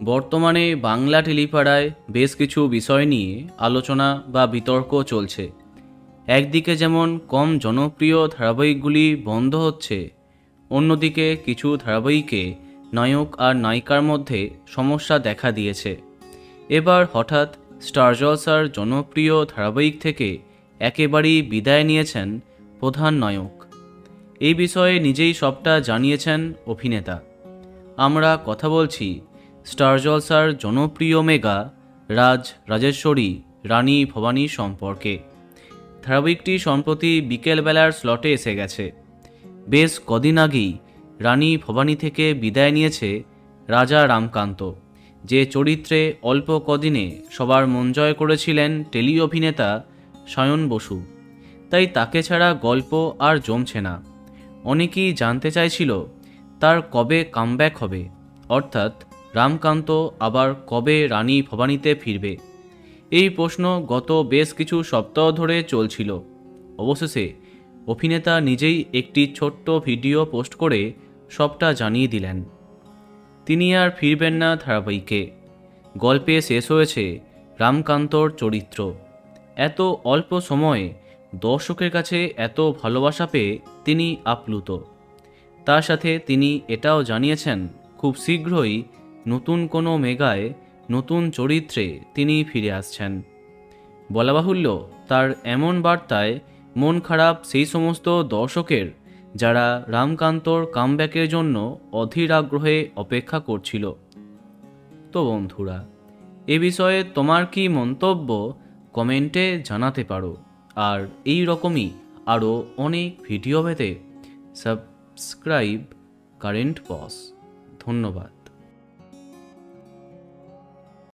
বর্তমানে বাংলা টেলিপাড়ায় বেশ কিছু বিষয় নিয়ে আলোচনা বা বিতর্ক চলছে। একদিকে যেমন কম জনপ্রিয় ধারাবাহিকগুলি বন্ধ হচ্ছে, অন্যদিকে কিছু ধারাবাহিকে নায়ক আর নায়িকার মধ্যে সমস্যা দেখা দিয়েছে। এবার হঠাৎ স্টার জলসার জনপ্রিয় ধারাবাহিক থেকে একেবারেই বিদায় নিয়েছেন প্রধান নায়ক। এই বিষয়ে নিজেই সবটা জানিয়েছেন অভিনেতা। আমরা কথা বলছি স্টার জলসার জনপ্রিয় মেগা রাজেশ্বরী রানী ভবানী সম্পর্কে। ধারাবাহিকটি সম্প্রতি বিকেলবেলার স্লটে এসে গেছে। বেশ কদিন আগেই রানী ভবানী থেকে বিদায় নিয়েছে রাজা রামকান্ত, যে চরিত্রে অল্প কদিনে সবার মন জয় করেছিলেন টেলি অভিনেতা সায়ন বসু। তাই তাকে ছাড়া গল্প আর জমছে না। অনেকেই জানতে চাইছিল তার কবে কামব্যাক হবে, অর্থাৎ রামকান্ত আবার কবে রানী ভবানীতে ফিরবে। এই প্রশ্ন গত বেশ কিছু সপ্তাহ ধরে চলছিল। অবশেষে অভিনেতা নিজেই একটি ছোট্ট ভিডিও পোস্ট করে সবটা জানিয়ে দিলেন। তিনি আর ফিরবেন না ধারাবাহিকে। গল্পে শেষ হয়েছে রামকান্তর চরিত্র। এত অল্প সময়ে দর্শকের কাছে এত ভালোবাসা পেয়ে তিনি আপ্লুত। তার সাথে তিনি এটাও জানিয়েছেন খুব শীঘ্রই নতুন কোনো মেগায় নতুন চরিত্রে তিনি ফিরে আসছেন। বলা বাহুল্য, তার এমন বার্তায় মন খারাপ সেই সমস্ত দর্শকের যারা রামকান্তর কামব্যাকের জন্য অধীর আগ্রহে অপেক্ষা করছিল। তো বন্ধুরা, এ বিষয়ে তোমার কি মন্তব্য কমেন্টে জানাতে পারো। আর এই রকমই আরও অনেক ভিডিও পেতে সাবস্ক্রাইব কারেন্ট বস। ধন্যবাদ।